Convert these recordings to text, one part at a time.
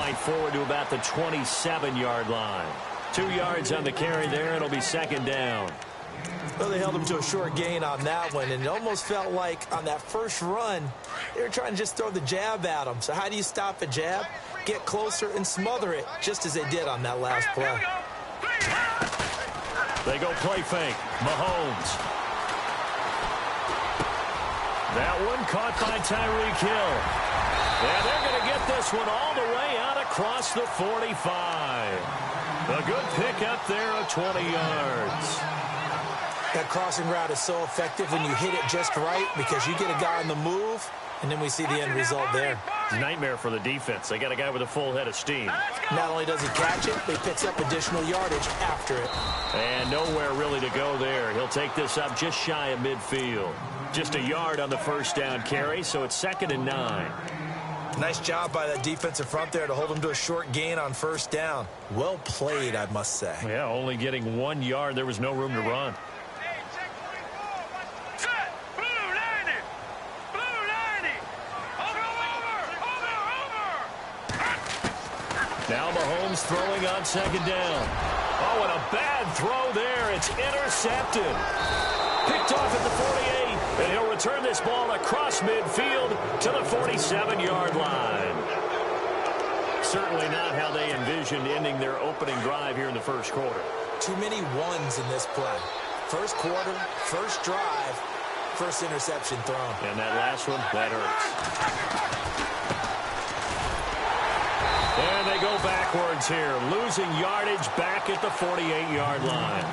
fight forward to about the 27-yard line. 2 yards on the carry there. It'll be second down. Well, they held him to a short gain on that one, and it almost felt like on that first run, they were trying to just throw the jab at him. So how do you stop a jab? Get closer and smother it, just as they did on that last play. They go play fake. Mahomes. That one caught by Tyreek Hill. And they're going to get this one all the way out across the 45. A good pickup there of 20 yards. That crossing route is so effective when you hit it just right because you get a guy on the move, and then we see the end result there. Nightmare for the defense. They got a guy with a full head of steam. Not only does he catch it, but he picks up additional yardage after it. And nowhere really to go there. He'll take this up just shy of midfield. Just a yard on the first down carry, so it's 2nd and 9. Nice job by that defensive front there to hold him to a short gain on first down. Well played, I must say. Yeah, only getting 1 yard. There was no room to run. Now Mahomes throwing on second down. Oh, and a bad throw there. It's intercepted. Picked off at the 48, and he'll return this ball across midfield to the 47-yard line. Certainly not how they envisioned ending their opening drive here in the first quarter. Too many ones in this play. First quarter, first drive, first interception thrown. And that last one, that hurts. And they go backwards here, losing yardage back at the 48-yard line.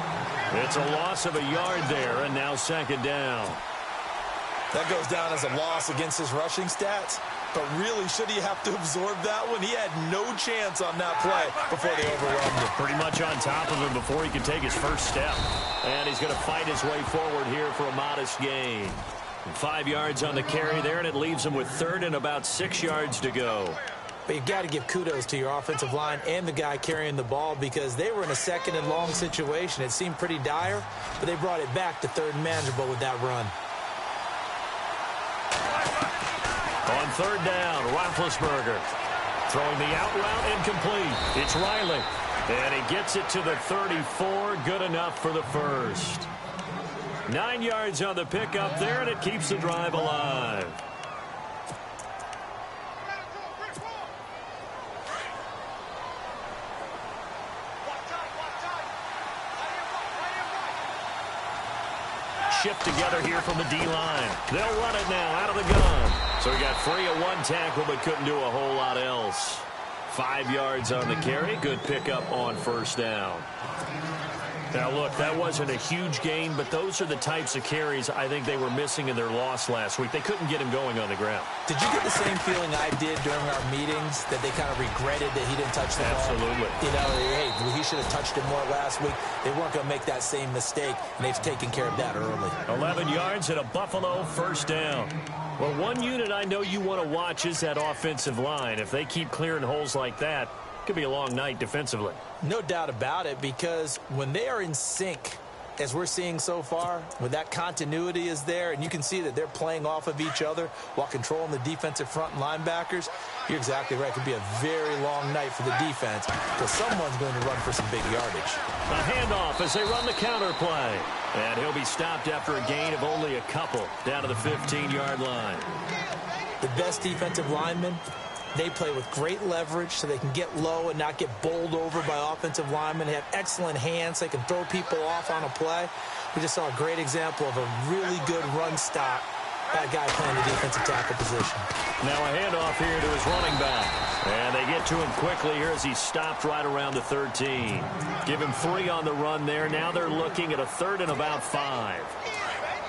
It's a loss of a yard there, and now second down. That goes down as a loss against his rushing stats. But really, should he have to absorb that one? He had no chance on that play before they overwhelmed him. Pretty much on top of him before he could take his first step. And he's going to fight his way forward here for a modest gain. 5 yards on the carry there, and it leaves him with 3rd and about 6 yards to go. But you've got to give kudos to your offensive line and the guy carrying the ball because they were in a 2nd and long situation. It seemed pretty dire, but they brought it back to 3rd and manageable with that run. On 3rd down, Roethlisberger throwing the out route incomplete. It's Riley, and he gets it to the 34. Good enough for the first. 9 yards on the pickup there, and it keeps the drive alive. Shift together here from the D-line. They'll run it now out of the gun. So he got free of 1 tackle but couldn't do a whole lot else. 5 yards on the carry. Good pickup on first down. Now, look, that wasn't a huge gain, but those are the types of carries I think they were missing in their loss last week. They couldn't get him going on the ground. Did you get the same feeling I did during our meetings, that they kind of regretted that he didn't touch the ball? Absolutely. You know, hey, he should have touched it more last week. They weren't going to make that same mistake, and they've taken care of that early. 11 yards and a Buffalo first down. Well, one unit I know you want to watch is that offensive line. If they keep clearing holes like that, it could be a long night defensively. No doubt about it, because when they are in sync, as we're seeing so far, when that continuity is there, and you can see that they're playing off of each other while controlling the defensive front and linebackers, you're exactly right. It could be a very long night for the defense because someone's going to run for some big yardage. A handoff as they run the counter play. And he'll be stopped after a gain of only a couple down to the 15-yard line. The best defensive linemen, they play with great leverage so they can get low and not get bowled over by offensive linemen. They have excellent hands. They can throw people off on a play. We just saw a great example of a really good run stop by a guy playing the defensive tackle position. Now a handoff here to his running back. And they get to him quickly here as he stopped right around the 13. Give him 3 on the run there. Now they're looking at a 3rd and about 5.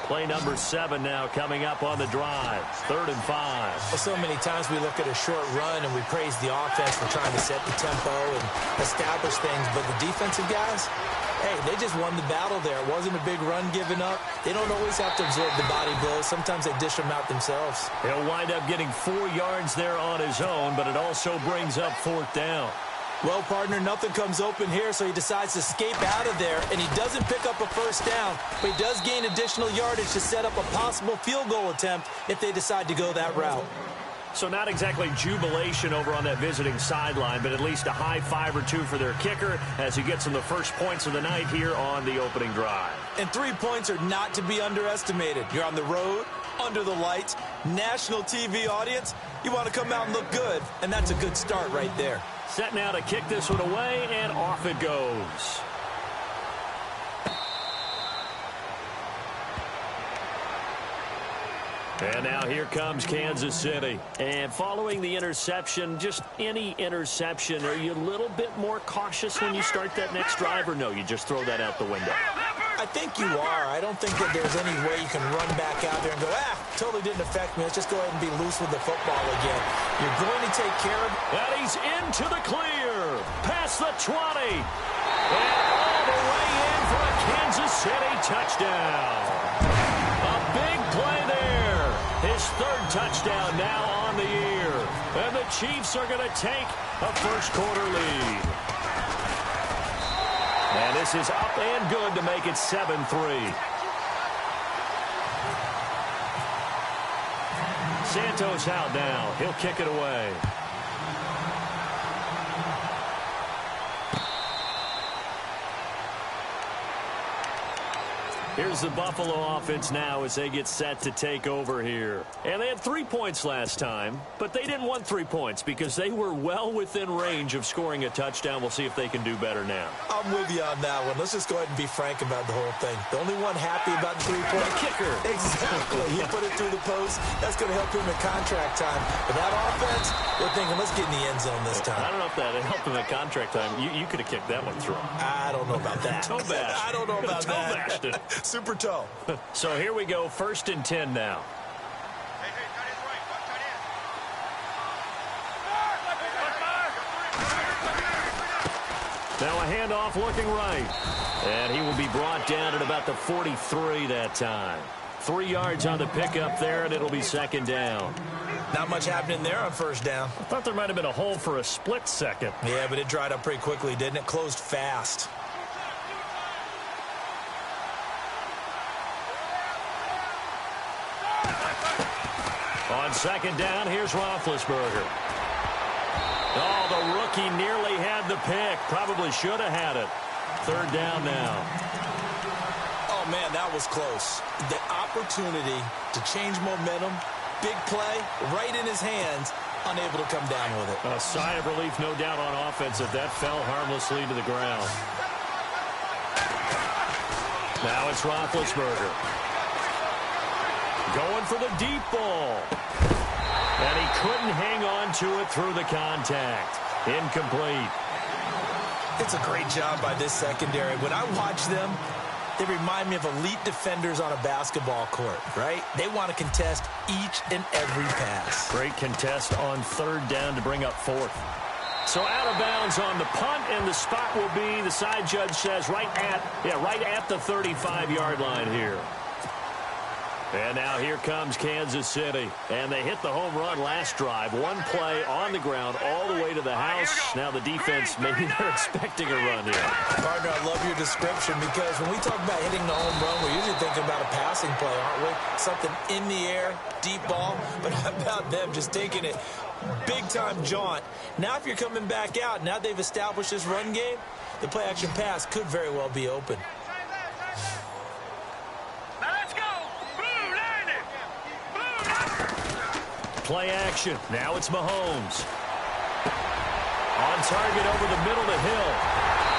Play number 7 now coming up on the drive. 3rd and 5. Well, so many times we look at a short run and we praise the offense for trying to set the tempo and establish things. But the defensive guys, hey, they just won the battle there. It wasn't a big run given up. They don't always have to absorb the body blows. Sometimes they dish them out themselves. He'll wind up getting 4 yards there on his own, but it also brings up 4th down. Well, partner, nothing comes open here, so he decides to escape out of there, and he doesn't pick up a first down, but he does gain additional yardage to set up a possible field goal attempt if they decide to go that route. So not exactly jubilation over on that visiting sideline, but at least a high five or two for their kicker as he gets them the first points of the night here on the opening drive. And 3 points are not to be underestimated. You're on the road, under the lights, national TV audience. You want to come out and look good, and that's a good start right there. Set now to kick this one away, and off it goes. And now here comes Kansas City. And following the interception, just any interception, are you a little bit more cautious when you start that next drive, or no, you just throw that out the window? I think you are. I don't think that there's any way you can run back out there and go, totally didn't affect me. Let's just go ahead and be loose with the football again. You're going to take care of it. And he's into the clear. Past the 20. And all the way in for a Kansas City touchdown. A big play there. His third touchdown now on the year. And the Chiefs are going to take a first-quarter lead. And this is up and good to make it 7-3. Santos out now. He'll kick it away. Here's the Buffalo offense now as they get set to take over here. And they had 3 points last time, but they didn't want 3 points because they were well within range of scoring a touchdown. We'll see if they can do better now. I'm with you on that one. Let's just go ahead and be frank about the whole thing. The only one happy about the 3-point kicker. Exactly. He put it through the post. That's going to help him in contract time. But that offense, we're thinking, let's get in the end zone this time. I don't know if that helped him in contract time. You could have kicked that one through. I don't know about that. Toe bash. I don't know about Toe that. bashed it. Super toe. So here we go, 1st and 10 now. Now a handoff looking right. And he will be brought down at about the 43 that time. 3 yards on the pickup there, and it'll be 2nd down. Not much happening there on 1st down. I thought there might have been a hole for a split second. Yeah, but it dried up pretty quickly, didn't it? Closed fast. On 2nd down, here's Roethlisberger. Oh, the rookie nearly had the pick. Probably should have had it. 3rd down now. Oh, man, that was close. The opportunity to change momentum, big play, right in his hands, unable to come down with it. A sigh of relief, no doubt, on offense if that fell harmlessly to the ground. Now it's Roethlisberger. Going for the deep ball. And he couldn't hang on to it through the contact. Incomplete. It's a great job by this secondary. When I watch them, they remind me of elite defenders on a basketball court, right? They want to contest each and every pass. Great contest on 3rd down to bring up 4th. So out of bounds on the punt, and the spot will be, the side judge says, right at the 35-yard line here. And now here comes Kansas City. And they hit the home run last drive. 1 play on the ground all the way to the house. Now the defense, maybe they're expecting a run here. Partner, I love your description because when we talk about hitting the home run, we're usually thinking about a passing play, aren't we? Something in the air, deep ball. But how about them just taking it big-time jaunt? Now if you're coming back out, now they've established this run game, the play-action pass could very well be open. Play action. Now it's Mahomes. On target over the middle to Hill.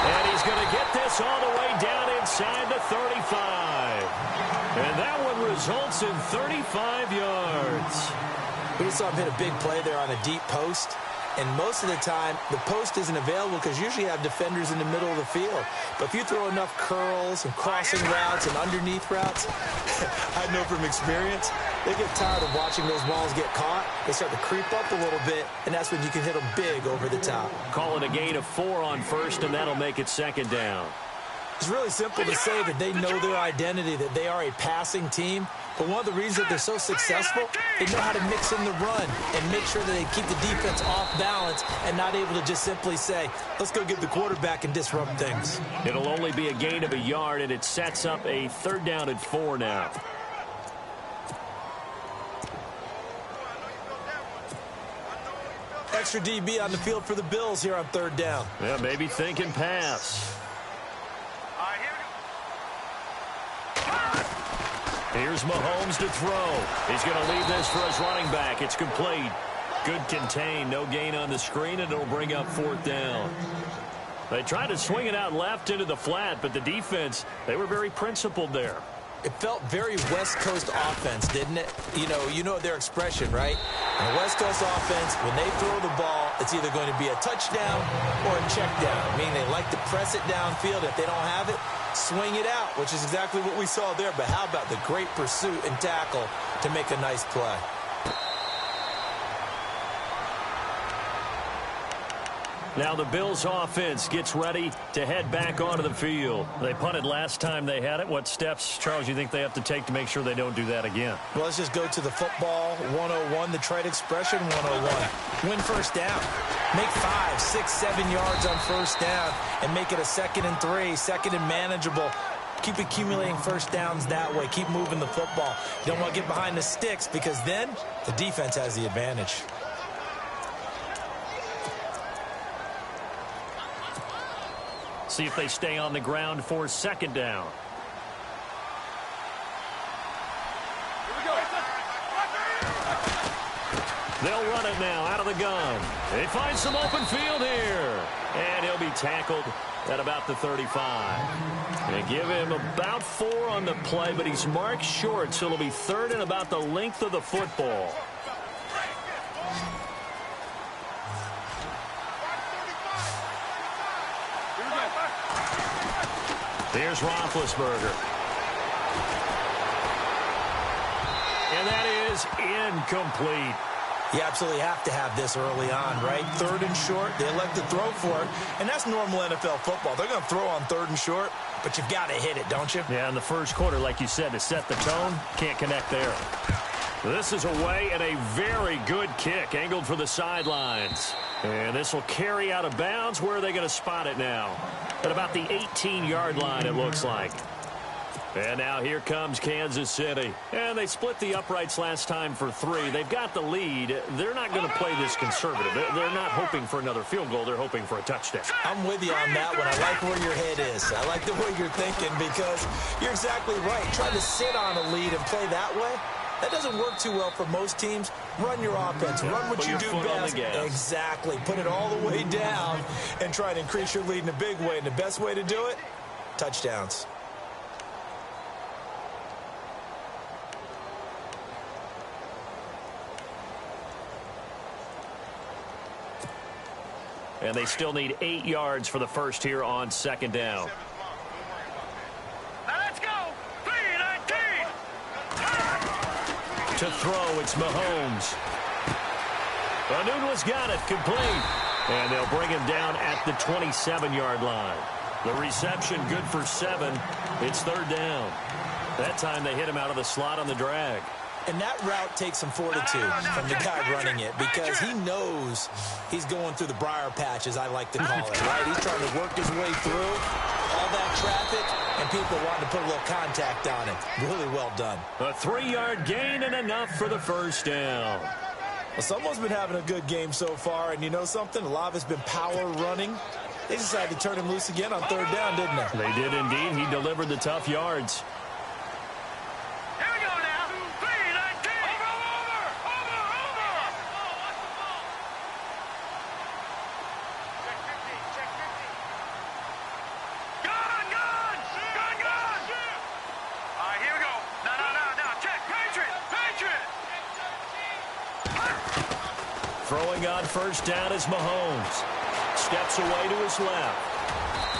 And he's going to get this all the way down inside the 35. And that one results in 35 yards. We just saw him hit a big play there on a deep post. And most of the time, the post isn't available because usually you have defenders in the middle of the field. But if you throw enough curls and crossing routes and underneath routes, I know from experience, they get tired of watching those balls get caught. They start to creep up a little bit, and that's when you can hit them big over the top. Call it a gain of 4 on 1st, and that'll make it 2nd down. It's really simple to say that they know their identity, that they are a passing team. But one of the reasons that they're so successful, they know how to mix in the run and make sure that they keep the defense off balance and not able to just simply say, let's go get the quarterback and disrupt things. It'll only be a gain of a yard, and it sets up a 3rd down and 4 now. extra DB on the field for the Bills here on third down. Yeah, maybe thinking pass. Here's Mahomes to throw. He's going to leave this for his running back. It's complete. Good contain. No gain on the screen, and it'll bring up fourth down. They tried to swing it out left into the flat, but the defense, they were very principled there. It felt very West Coast offense, didn't it? You know their expression, right? In the West Coast offense, when they throw the ball, it's either going to be a touchdown or a check down, meaning they like to press it downfield. If they don't have it, swing it out, which is exactly what we saw there. But how about the great pursuit and tackle to make a nice play? Now the Bills offense gets ready to head back onto the field. They punted last time they had it. What steps, Charles, you think they have to take to make sure they don't do that again? Well, let's just go to the football 101, the trade expression 101. Win first down. Make 5, 6, 7 yards on first down and make it a 2nd and 3, 2nd and manageable. Keep accumulating first downs that way. Keep moving the football. You don't want to get behind the sticks because then the defense has the advantage. See if they stay on the ground for second down. They'll run it now out of the gun. They find some open field here. And he'll be tackled at about the 35. They give him about 4 on the play, but he's marked short, so it'll be 3rd and about the length of the football. Here's Roethlisberger. And that is incomplete. You absolutely have to have this early on, right? 3rd and short, they elect to throw for it, and that's normal NFL football. They're going to throw on 3rd and short, but you've got to hit it, don't you? Yeah, in the first quarter, like you said, to set the tone, can't connect there. This is away and a very good kick, angled for the sidelines. And this will carry out of bounds. Where are they going to spot it now? At about the 18-yard line, it looks like. And now here comes Kansas City. And they split the uprights last time for 3. They've got the lead. They're not going to play this conservative. They're not hoping for another field goal. They're hoping for a touchdown. I'm with you on that one. I like where your head is. I like the way you're thinking because you're exactly right. Trying to sit on a lead and play that way, that doesn't work too well for most teams. Run your offense. Run what you do best. Exactly. Put it all the way down and try to increase your lead in a big way. And the best way to do it, touchdowns. And they still need 8 yards for the first here on second down. Let's go. 3-19. To throw, it's Mahomes. Anunwa's got it, complete. And they'll bring him down at the 27-yard line. The reception good for 7. It's 3rd down. That time they hit him out of the slot on the drag. And that route takes some fortitude from the guy running it because he knows he's going through the briar patch, as I like to call it, right? He's trying to work his way through all that traffic and people wanting to put a little contact on him. Really well done. A 3-yard gain and enough for the first down. Well, someone's been having a good game so far, and you know something? A lot of it's been power running. They decided to turn him loose again on 3rd down, didn't they? They did indeed. He delivered the tough yards. Throwing on first down is Mahomes. Steps away to his left.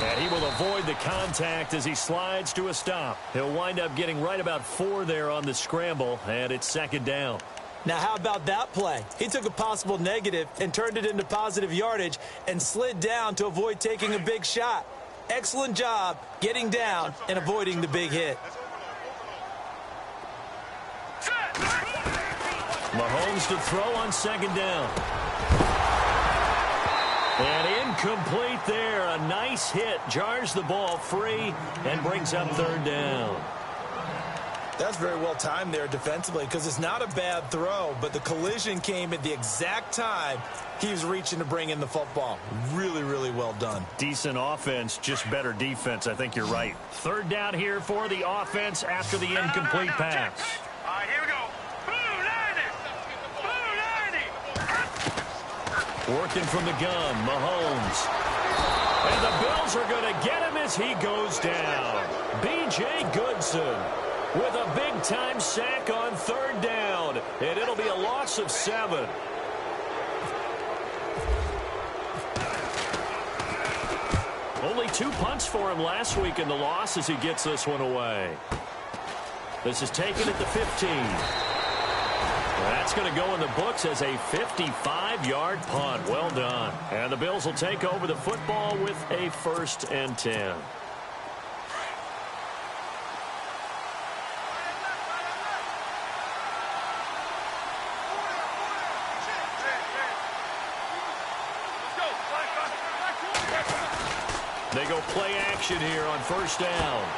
And he will avoid the contact as he slides to a stop. He'll wind up getting right about 4 there on the scramble, and it's 2nd down. Now, how about that play? He took a possible negative and turned it into positive yardage and slid down to avoid taking a big shot. Excellent job getting down and avoiding the big hit. Mahomes to throw on 2nd down. And incomplete there. A nice hit. Jars the ball free and brings up 3rd down. That's very well timed there defensively because it's not a bad throw, but the collision came at the exact time he was reaching to bring in the football. Really, really well done. Decent offense, just better defense. I think you're right. Third down here for the offense after the incomplete pass. All right, here we go. Blue 90. Blue 90. Working from the gun, Mahomes. And the Bills are going to get him as he goes down. B.J. Goodson with a big-time sack on third down. And it'll be a loss of 7. Only 2 punts for him last week in the loss as he gets this one away. This is taken at the 15. That's going to go in the books as a 55-yard punt. Well done. And the Bills will take over the football with a 1st and 10. They go play action here on 1st down.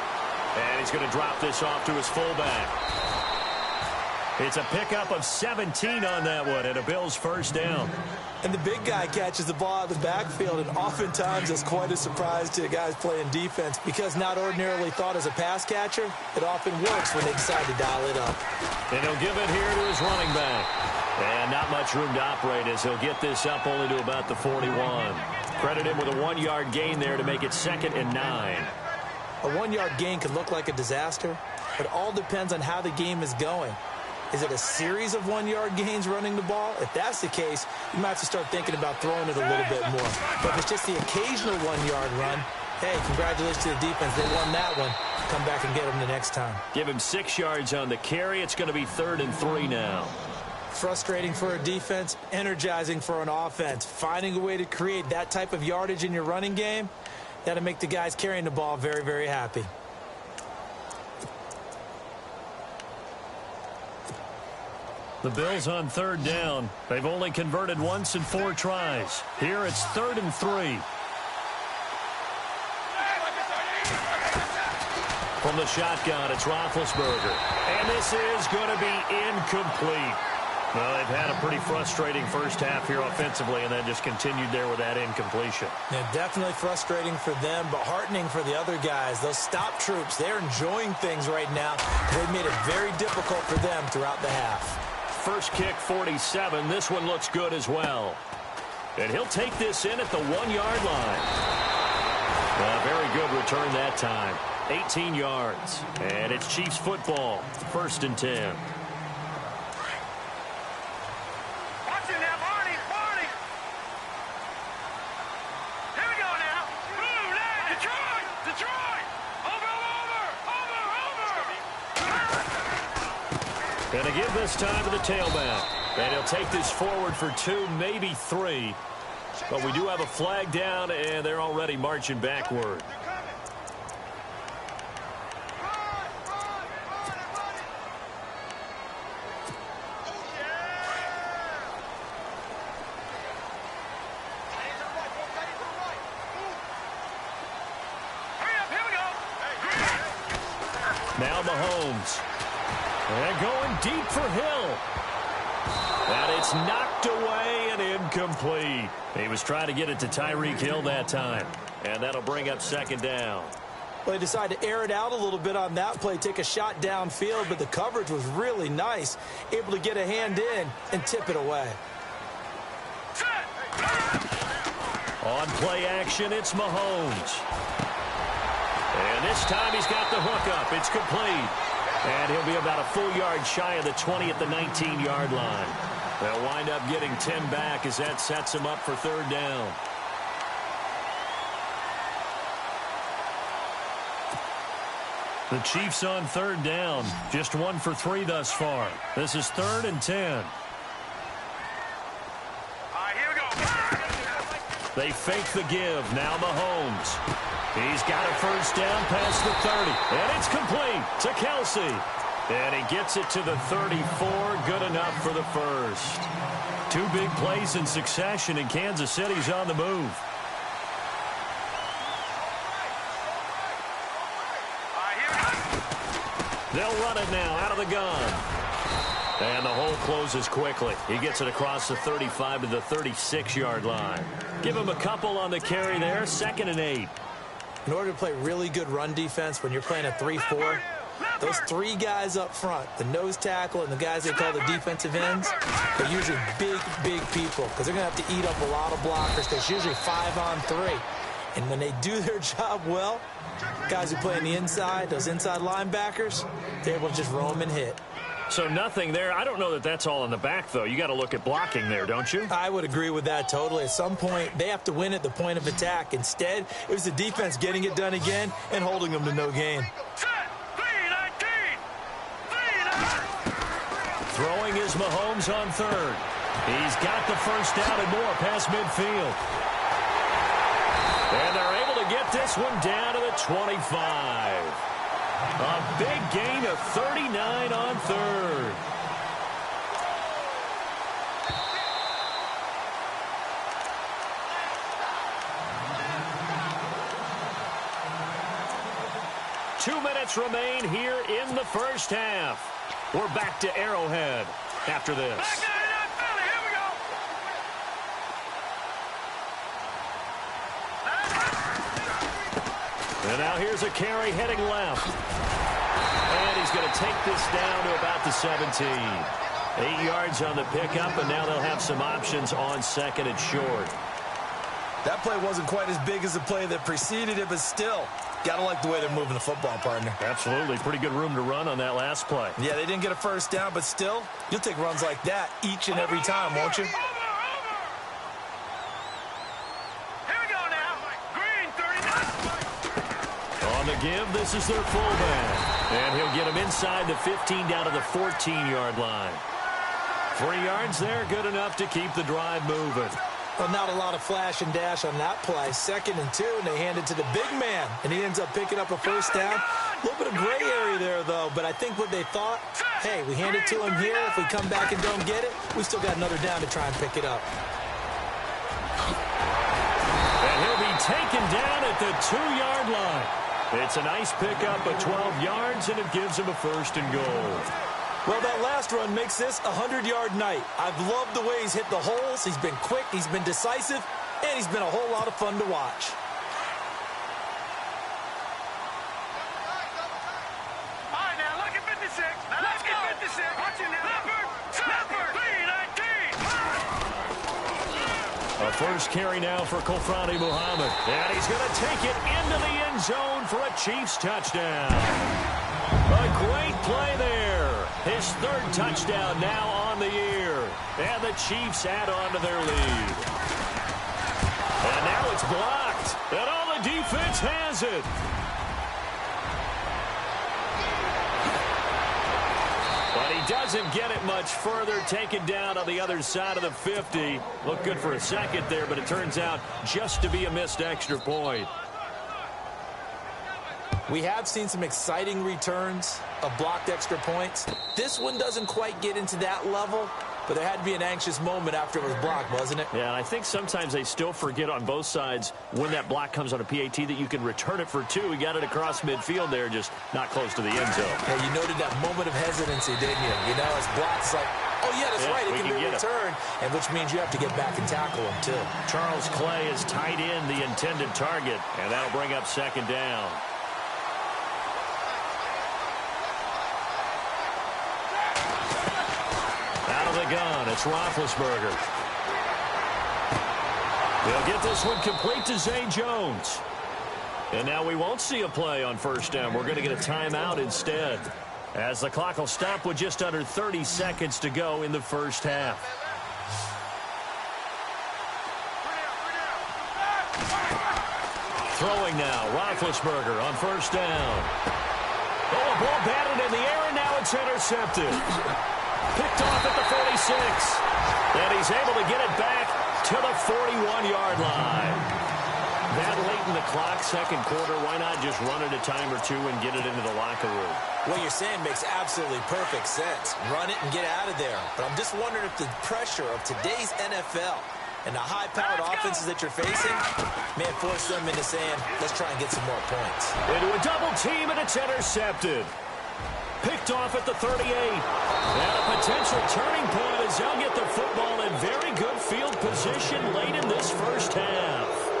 And he's going to drop this off to his fullback. It's a pickup of 17 on that one, and a Bills 1st down. And the big guy catches the ball out of the backfield, and oftentimes it's quite a surprise to the guys playing defense because not ordinarily thought as a pass catcher, it often works when they decide to dial it up. And he'll give it here to his running back. And not much room to operate as he'll get this up only to about the 41. Credit him with a 1-yard gain there to make it 2nd and 9. A 1-yard gain could look like a disaster, but it all depends on how the game is going. Is it a series of 1-yard gains running the ball? If that's the case, you might have to start thinking about throwing it a little bit more. But if it's just the occasional 1-yard run, hey, congratulations to the defense. They won that one. Come back and get them the next time. Give him 6 yards on the carry. It's going to be 3rd and 3 now. Frustrating for a defense, energizing for an offense. Finding a way to create that type of yardage in your running game, that'll make the guys carrying the ball very, very happy. The Bills on 3rd down. They've only converted once in 4 tries. Here it's 3rd and 3. From the shotgun, it's Roethlisberger. And this is going to be incomplete. Well, they've had a pretty frustrating first half here offensively, and then just continued there with that incompletion. Yeah, definitely frustrating for them, but heartening for the other guys. Those stop troops, they're enjoying things right now. They've made it very difficult for them throughout the half. First kick, 47. This one looks good as well. And he'll take this in at the 1-yard line. Very good return that time. 18 yards. And it's Chiefs football. 1st and 10. Watch it now, Barney. Barney. Here we go now. Blue 90. Detroit. Detroit. Over. Going to give this time to the tailback. And he'll take this forward for 2, maybe 3. But we do have a flag down, and they're already marching backward. Now Mahomes. And going deep for Hill. And it's knocked away and incomplete. He was trying to get it to Tyreek Hill that time. And that'll bring up 2nd down. Well, they decided to air it out a little bit on that play, take a shot downfield, but the coverage was really nice. Able to get a hand in and tip it away. On play action, it's Mahomes. And this time he's got the hook up. It's complete. And he'll be about a full yard shy of the 20 at the 19-yard line. They'll wind up getting 10 back as that sets him up for 3rd down. The Chiefs on 3rd down. Just 1 for 3 thus far. This is 3rd and 10. All right, here we go. They fake the give. Now Mahomes. He's got a 1st down past the 30. And it's complete to Kelsey. And he gets it to the 34. Good enough for the 1st. 2 big plays in succession, and Kansas City's on the move. They'll run it now out of the gun. And the hole closes quickly. He gets it across the 35 to the 36-yard line. Give him a couple on the carry there, 2nd and 8. In order to play really good run defense when you're playing a 3-4, those 3 guys up front, the nose tackle and the guys they call the defensive ends, they're usually big, big people because they're going to have to eat up a lot of blockers. There's usually 5 on 3. And when they do their job well, guys who play on the inside, those inside linebackers, they're able to just roam and hit. So nothing there. I don't know that that's all in the back, though. You got to look at blocking there, don't you? I would agree with that totally. At some point, they have to win at the point of attack. Instead, it was the defense getting it done again and holding them to no gain. Throwing is Mahomes on 3rd. He's got the first down and more past midfield. And they're able to get this one down to the 25. A big gain of 39 on 3rd. Two minutes remain here in the first half. We're back to Arrowhead after this. And now here's a carry heading left. And he's going to take this down to about the 17. 8 yards on the pickup, and now they'll have some options on 2nd and short. That play wasn't quite as big as the play that preceded it, but still, got to like the way they're moving the football, partner. Absolutely. Pretty good room to run on that last play. Yeah, they didn't get a first down, but still, you'll take runs like that each and every time, won't you? On the give, this is their fullback. And he'll get him inside the 15 down to the 14-yard line. 3 yards there, good enough to keep the drive moving. Well, not a lot of flash and dash on that play. 2nd and 2, and they hand it to the big man, and he ends up picking up a first down. A little bit of gray area there, though, but I think what they thought, hey, we hand it to him here. If we come back and don't get it, we still got another down to try and pick it up. And he'll be taken down at the 2-yard line. It's a nice pickup of 12 yards, and it gives him a 1st and goal. Well, that last run makes this a 100-yard night. I've loved the way he's hit the holes. He's been quick, he's been decisive, and he's been a whole lot of fun to watch. All right, now, look at 56. Let's get 56. Watch it now. Snapper. 3-19. A first carry now for Kofrani Muhammad. And he's going to take it into the end zone for a Chiefs touchdown. A great play there. His 3rd touchdown now on the year. And the Chiefs add on to their lead. And now it's blocked. And all the defense has it. But he doesn't get it much further. Taken down on the other side of the 50. Looked good for a second there, but it turns out just to be a missed extra point. We have seen some exciting returns of blocked extra points. This one doesn't quite get into that level, but there had to be an anxious moment after it was blocked, wasn't it? Yeah, and I think sometimes they still forget on both sides when that block comes on a PAT that you can return it for 2. He got it across midfield there, just not close to the end zone. Yeah, you noted that moment of hesitancy, didn't you? You know, it's blocked, it's like, oh, yeah, that's right, it can be returned, and which means you have to get back and tackle him, too. Charles Clay is tied in the intended target, and that'll bring up 2nd down. The gun, it's Roethlisberger. They'll get this one complete to Zay Jones. And now we won't see a play on 1st down. We're going to get a timeout instead, as the clock will stop with just under 30 seconds to go in the first half. Throwing now, Roethlisberger on 1st down. Oh, a ball batted in the air, and now it's intercepted. Picked off at the 46. And he's able to get it back to the 41-yard line. That late in the clock, 2nd quarter, why not just run it a time or 2 and get it into the locker room? What you're saying makes absolutely perfect sense. Run it and get out of there. But I'm just wondering if the pressure of today's NFL and the high-powered offenses that you're facing may have forced them into saying, let's try and get some more points. Into a double team, and it's intercepted. Picked off at the 38. And a potential turning point as they'll get the football in very good field position late in this first half.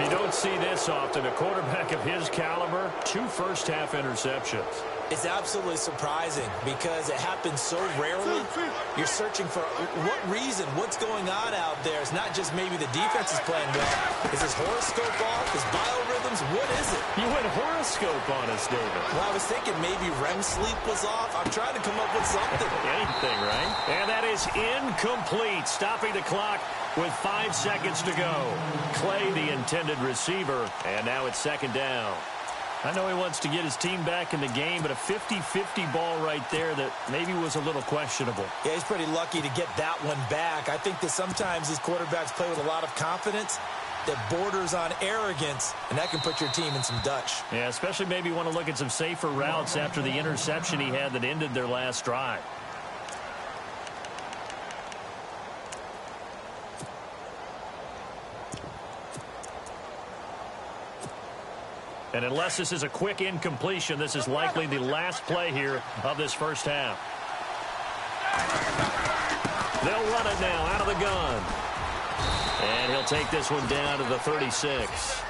You don't see this often. A quarterback of his caliber, 2 first-half interceptions. It's absolutely surprising because it happens so rarely. You're searching for what reason, what's going on out there. It's not just maybe the defense is playing well. Is his horoscope off? His biorhythms? What is it? You went horoscope on us, David. Well, I was thinking maybe REM sleep was off. I'm trying to come up with something. Anything, right? And that is incomplete, stopping the clock with 5 seconds to go. Clay, the intended receiver, and now it's second down. I know he wants to get his team back in the game, but a 50-50 ball right there that maybe was a little questionable. Yeah, he's pretty lucky to get that one back. I think that sometimes these quarterbacks play with a lot of confidence that borders on arrogance, and that can put your team in some Dutch. Yeah, especially maybe want to look at some safer routes after the interception he had that ended their last drive. And unless this is a quick incompletion, this is likely the last play here of this first half. They'll run it now out of the gun. And he'll take this one down to the 36.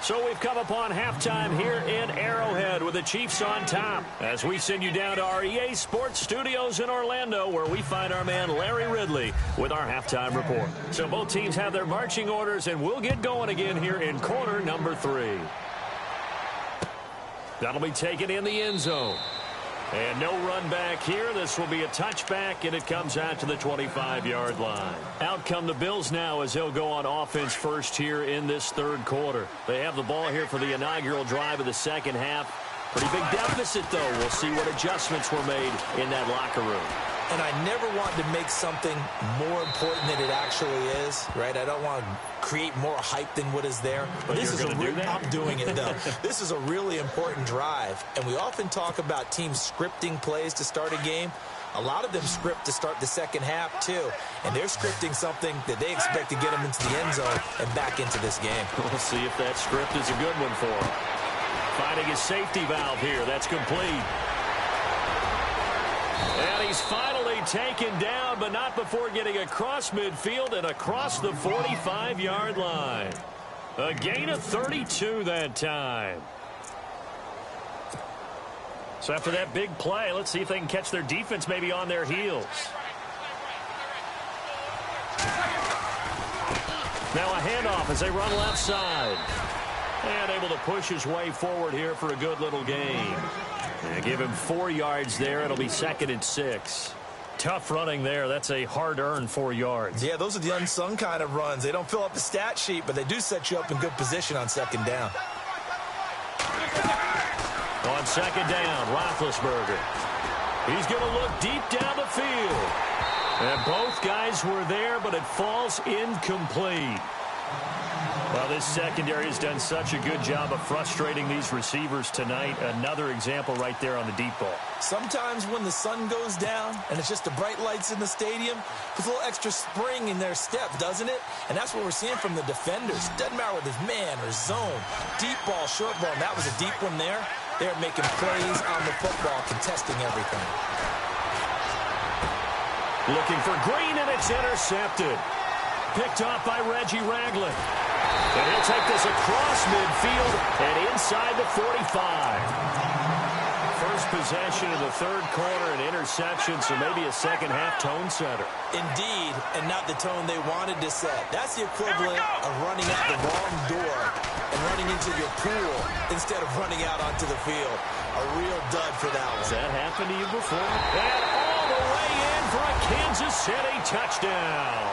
So we've come upon halftime here in Arrowhead with the Chiefs on top as we send you down to our EA Sports Studios in Orlando where we find our man Larry Ridley with our halftime report. So both teams have their marching orders and we'll get going again here in quarter number 3. That'll be taken in the end zone. And no run back here. This will be a touchback, and it comes out to the 25-yard line. Out come the Bills now as they'll go on offense first here in this third quarter. They have the ball here for the inaugural drive of the second half. Pretty big deficit, though. We'll see what adjustments were made in that locker room. And I never want to make something more important than it actually is, right? I don't want to create more hype than what is there. But this is I'm doing it, though. This is a really important drive. And we often talk about teams scripting plays to start a game. A lot of them script to start the second half, too. And they're scripting something that they expect to get them into the end zone and back into this game. We'll see if that script is a good one for him. Finding his safety valve here. That's complete. And he's finally taken down, but not before getting across midfield and across the 45-yard line. A gain of 32 that time. So after that big play, let's see if they can catch their defense maybe on their heels. Now a handoff as they run left side. And able to push his way forward here for a good little gain. And give him 4 yards there. It'll be 2nd and 6. Tough running there. That's a hard-earned 4 yards. Yeah, those are the unsung kind of runs. They don't fill up the stat sheet, but they do set you up in good position on second down. On second down, Roethlisberger. He's going to look deep down the field. And both guys were there, but it falls incomplete. Well, this secondary has done such a good job of frustrating these receivers tonight. Another example right there on the deep ball. Sometimes when the sun goes down and it's just the bright lights in the stadium, there's a little extra spring in their step, doesn't it? And that's what we're seeing from the defenders. Doesn't matter whether it's man or zone, deep ball, short ball, and that was a deep one there. They're making plays on the football, contesting everything. Looking for Green, and it's intercepted. Picked off by Reggie Ragland. And he'll take this across midfield and inside the 45. First possession of the third quarter, an interception, so maybe a second-half tone setter. Indeed, and not the tone they wanted to set. That's the equivalent of running out the wrong door and running into your pool instead of running out onto the field. A real dud for that one. Has that happened to you before? And all the way in for a Kansas City touchdown.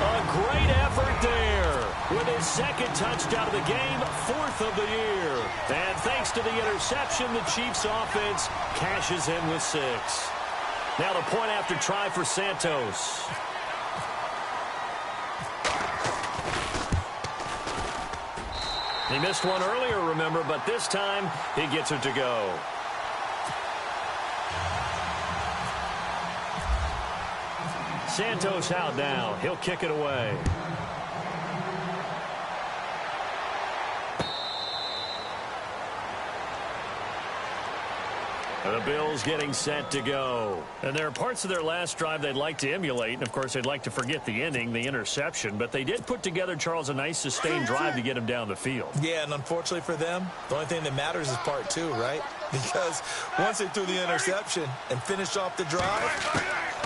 A great effort there with his second touchdown of the game, 4th of the year. And thanks to the interception, the Chiefs offense cashes in with 6. Now the point after try for Santos. He missed one earlier, remember, but this time he gets it to go. Santos out now. He'll kick it away. The Bills getting set to go. And there are parts of their last drive they'd like to emulate. And, of course, they'd like to forget the ending, the interception. But they did put together, Charles, a nice sustained drive to get him down the field. Yeah, and unfortunately for them, the only thing that matters is part two, right? Because once they threw the interception and finished off the drive,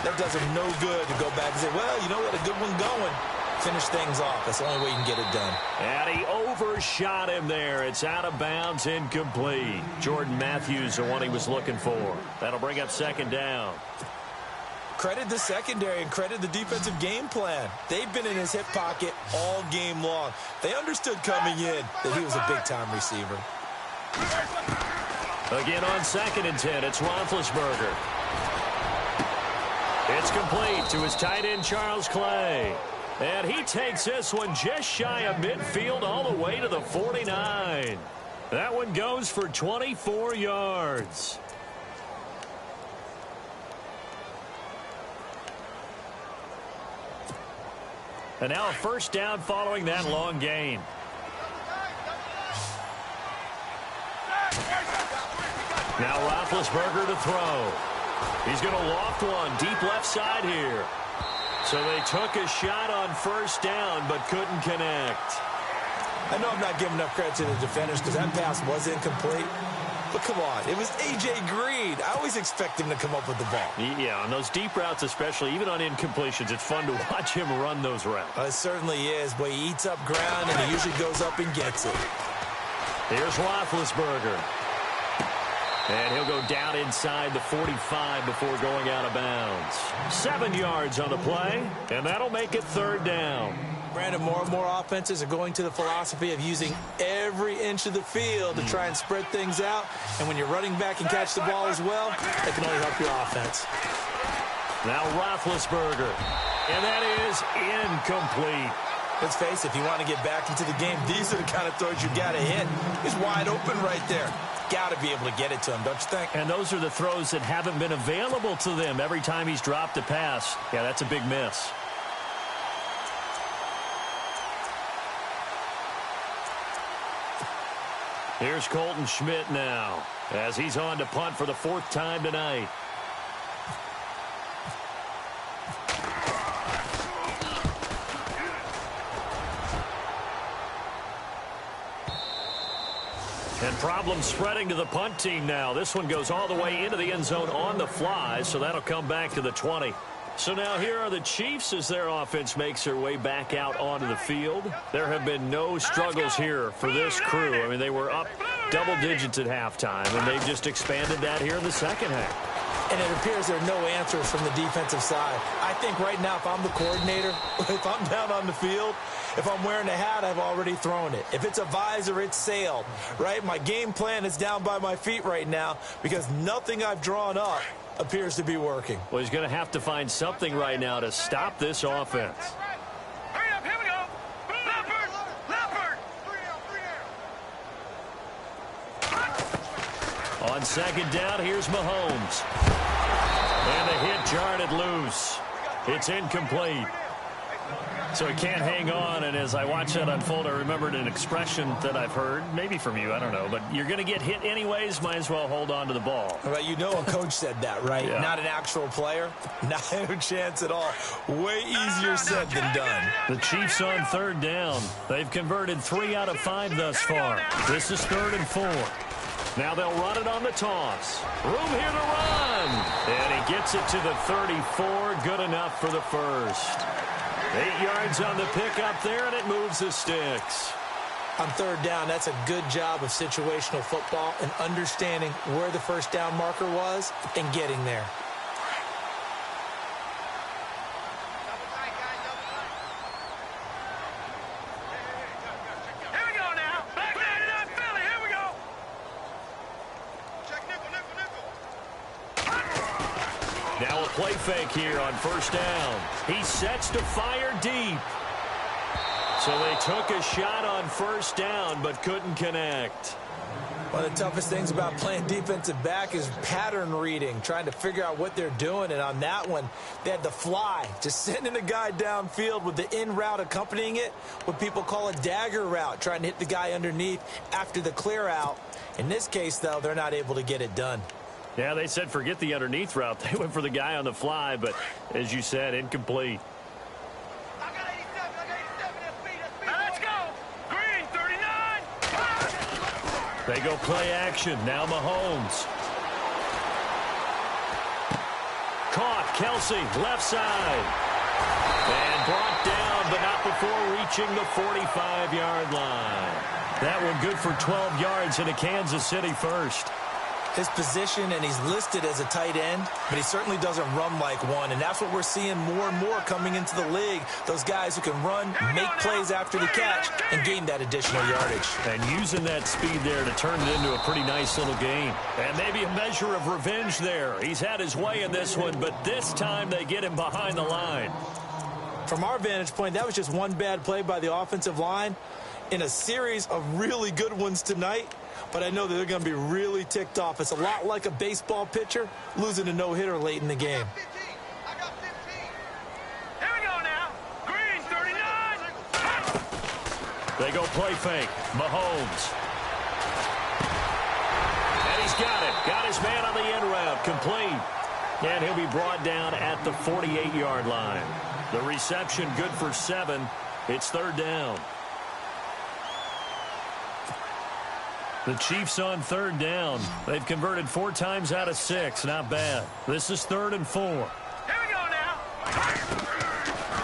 that does them no good to go back and say, well, you know what, a good one going. Finish things off. That's the only way you can get it done. And he overshot him there. It's out of bounds, incomplete. Jordan Matthews, the one he was looking for. That'll bring up second down. Credit the secondary and credit the defensive game plan. They've been in his hip pocket all game long. They understood coming in that he was a big-time receiver. Again on 2nd and 10, it's Roethlisberger. It's complete to his tight end, Charles Clay. And he takes this one just shy of midfield all the way to the 49. That one goes for 24 yards. And now a first down following that long gain. Now Roethlisberger to throw. He's going to loft one deep left side here. So they took a shot on first down but couldn't connect. I know I'm not giving enough credit to the defenders because that pass was incomplete. But come on, it was A.J. Green. I always expect him to come up with the ball. Yeah, on those deep routes especially, even on incompletions, it's fun to watch him run those routes. It certainly is, but he eats up ground and he usually goes up and gets it. Here's Roethlisberger. And he'll go down inside the 45 before going out of bounds. 7 yards on the play, and that'll make it third down. Brandon, more and more offenses are going to the philosophy of using every inch of the field to try and spread things out. And when you're running back and catch the ball as well, that can only help your offense. Now Roethlisberger, and that is incomplete. Let's face it, if you want to get back into the game, these are the kind of throws you got to hit. He's wide open right there. Got to be able to get it to him, don't you think? And those are the throws that haven't been available to them every time he's dropped a pass. Yeah, that's a big miss. Here's Colton Schmidt now as he's on to punt for the 4th time tonight. And problems spreading to the punt team now. This one goes all the way into the end zone on the fly, so that'll come back to the 20. So now here are the Chiefs as their offense makes their way back out onto the field. There have been no struggles here for this crew. I mean, they were up double digits at halftime, and they've just expanded that here in the second half. And it appears there are no answers from the defensive side. I think right now, if I'm the coordinator, if I'm down on the field, if I'm wearing a hat, I've already thrown it. If it's a visor, it's sailed, right? My game plan is down by my feet right now because nothing I've drawn up appears to be working. Well, he's going to have to find something right now to stop this offense. Hurry up, here we go. Leopard. On second down, here's Mahomes. And the hit jarred it loose. It's incomplete. So he can't hang on, and as I watch that unfold, I remembered an expression that I've heard, maybe from you, I don't know, but you're going to get hit anyways, might as well hold on to the ball. Well, you know a coach said that, right? Yeah. Not an actual player. Not a chance at all. Way easier said than done. The Chiefs on third down. They've converted 3 out of 5 thus far. This is 3rd and 4. Now they'll run it on the toss. Room here to run. And he gets it to the 34. Good enough for the first. 8 yards on the pickup there, and it moves the sticks. On third down, that's a good job of situational football and understanding where the first down marker was and getting there. Here we go now. Back 99 Philly. Here we go. Check nickel. Now a play fake here on first down. He sets to fire deep. So they took a shot on first down but couldn't connect. One of the toughest things about playing defensive back is pattern reading, trying to figure out what they're doing. And on that one, they had the fly, just sending a guy downfield with the in route accompanying it, what people call a dagger route, trying to hit the guy underneath after the clear out. In this case, though, they're not able to get it done. Yeah, they said forget the underneath route. They went for the guy on the fly, but as you said, incomplete. Now let's go. Green, 39. They go play action. Now Mahomes. Caught. Kelsey, left side. And brought down, but not before reaching the 45-yard line. That one good for 12 yards in a Kansas City first. His position, and he's listed as a tight end, but he certainly doesn't run like one, and that's what we're seeing more and more coming into the league. Those guys who can run, make plays after the catch, and gain that additional yardage. And using that speed there to turn it into a pretty nice little game. And maybe a measure of revenge there. He's had his way in this one, but this time they get him behind the line. From our vantage point, that was just one bad play by the offensive line in a series of really good ones tonight. But I know that they're going to be really ticked off. It's a lot like a baseball pitcher losing a no-hitter late in the game. Here we go now. Green, 39. They go play fake. Mahomes. And he's got it. Got his man on the end route. Complete. And he'll be brought down at the 48-yard line. The reception good for 7. It's third down. The Chiefs on third down. They've converted 4 times out of 6. Not bad. This is 3rd and 4. Here we go now.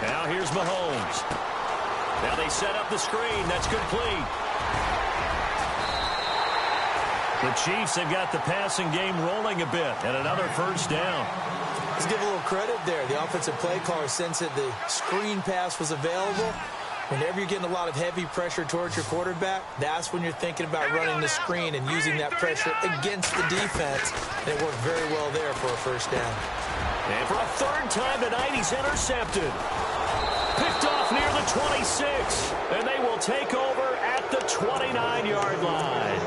Now here's Mahomes. Now they set up the screen. That's complete. The Chiefs have got the passing game rolling a bit. And another first down. Let's give a little credit there. The offensive play caller sensed that the screen pass was available. Whenever you're getting a lot of heavy pressure towards your quarterback, that's when you're thinking about running the screen and using that pressure against the defense. And it worked very well there for a first down. And for a third time tonight, he's intercepted. Picked off near the 26. And they will take over at the 29-yard line.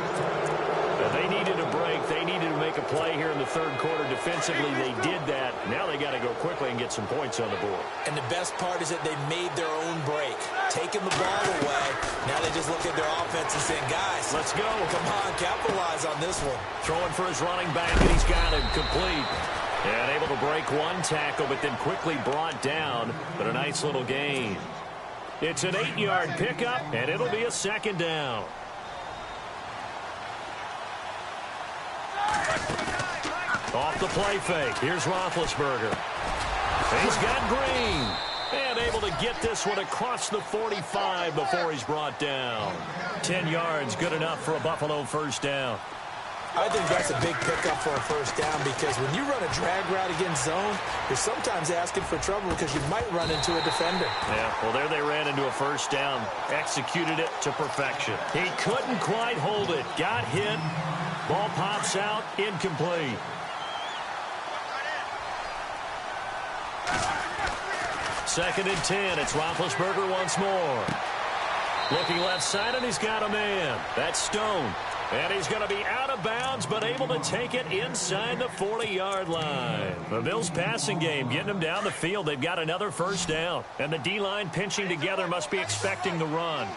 They needed a break. They needed to make a play here in the third quarter. Defensively, they did that. Now they got to go quickly and get some points on the board. And the best part is that they made their own break. Taking the ball away. Now they just look at their offense and saying, guys, let's go. Come on, capitalize on this one. Throwing for his running back, and he's got him complete. And able to break one tackle, but then quickly brought down. But a nice little gain. It's an 8-yard pickup, and it'll be a second down. Off the play fake. Here's Roethlisberger. He's got Green. And able to get this one across the 45 before he's brought down. 10 yards, good enough for a Buffalo first down. I think that's a big pickup for a first down because when you run a drag route against zone, you're sometimes asking for trouble because you might run into a defender. Yeah, well, there they ran into a first down. Executed it to perfection. He couldn't quite hold it. Got hit. Ball pops out. Incomplete. Second and 10. It's Roethlisberger once more. Looking left side, and he's got a man. That's Stone. And he's going to be out of bounds, but able to take it inside the 40-yard line. The Bills' passing game getting them down the field. They've got another first down. And the D-line pinching together must be expecting the run.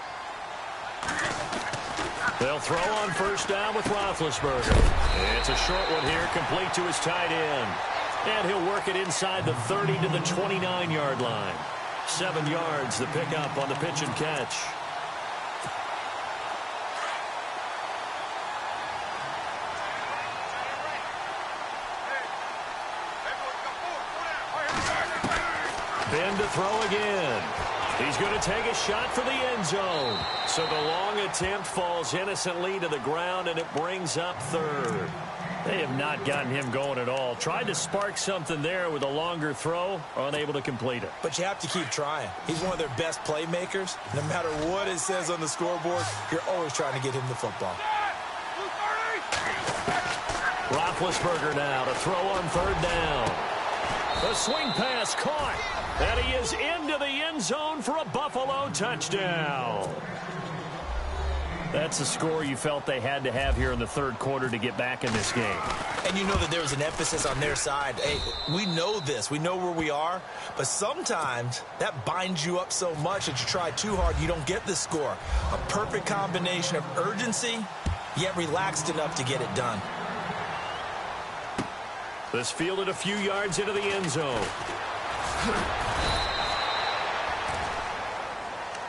They'll throw on first down with Roethlisberger. It's a short one here, complete to his tight end. And he'll work it inside the 30 to the 29-yard line. 7 yards, the pickup on the pitch and catch. Ben to throw again. He's going to take a shot for the end zone. So the long attempt falls innocently to the ground, and it brings up third. They have not gotten him going at all. Tried to spark something there with a longer throw, unable to complete it. But you have to keep trying. He's one of their best playmakers. No matter what it says on the scoreboard, you're always trying to get him the football. Roethlisberger now to throw on third down. The swing pass caught. And he is into the end zone for a Buffalo touchdown. That's a score you felt they had to have here in the third quarter to get back in this game. And you know that there was an emphasis on their side. Hey, we know this. We know where we are. But sometimes that binds you up so much that you try too hard, you don't get the score. A perfect combination of urgency, yet relaxed enough to get it done. This fielded a few yards into the end zone.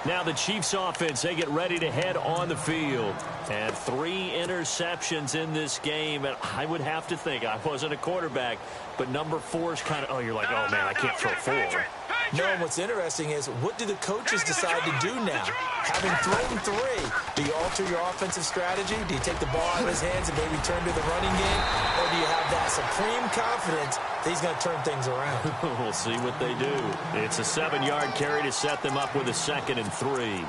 Now the Chiefs offense, they get ready to head on the field. And 3 interceptions in this game. And I would have to think, I wasn't a quarterback, but number 4 is kind of, oh, you're like, oh, man, I can't throw 4. No, and what's interesting is, what do the coaches decide to do now? Having thrown 3, do you alter your offensive strategy? Do you take the ball out of his hands and maybe turn to the running game? Or do you have that supreme confidence that he's going to turn things around? We'll see what they do. It's a 7-yard carry to set them up with a 2nd and 3.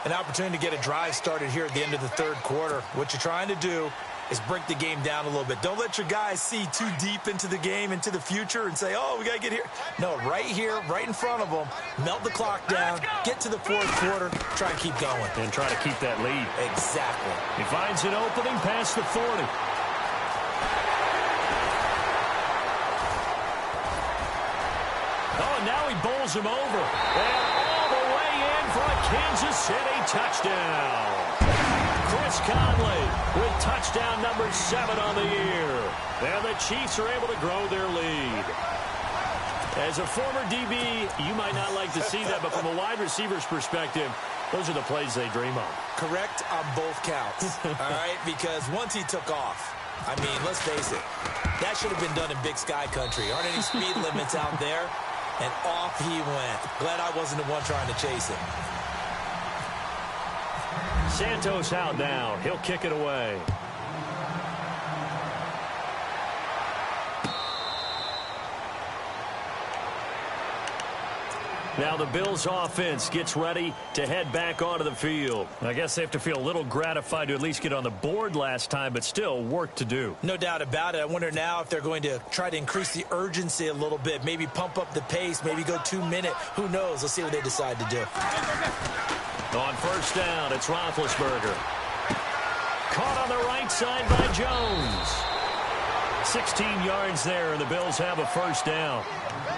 An opportunity to get a drive started here at the end of the third quarter. What you're trying to do is break the game down a little bit. Don't let your guys see too deep into the game, into the future, and say, oh, we got to get here. No, right here, right in front of them, melt the clock down, get to the fourth quarter, try and keep going. And try to keep that lead. Exactly. He finds an opening past the 40. Oh, now he bowls him over. And all the way in for a Kansas City touchdown. Chris Conley with touchdown number 7 on the year. And the Chiefs are able to grow their lead. As a former DB, you might not like to see that, but from a wide receiver's perspective, those are the plays they dream of. Correct on both counts, all right? Because once he took off, I mean, let's face it, that should have been done in Big Sky country. Aren't any speed limits out there? And off he went. Glad I wasn't the one trying to chase him. Santos out now. He'll kick it away. Now the Bills offense gets ready to head back onto the field. I guess they have to feel a little gratified to at least get on the board last time, but still work to do. No doubt about it. I wonder now if they're going to try to increase the urgency a little bit, maybe pump up the pace, maybe go 2-minute. Who knows? Let's see what they decide to do. On first down, it's Roethlisberger. Caught on the right side by Jones. 16 yards there, and the Bills have a first down.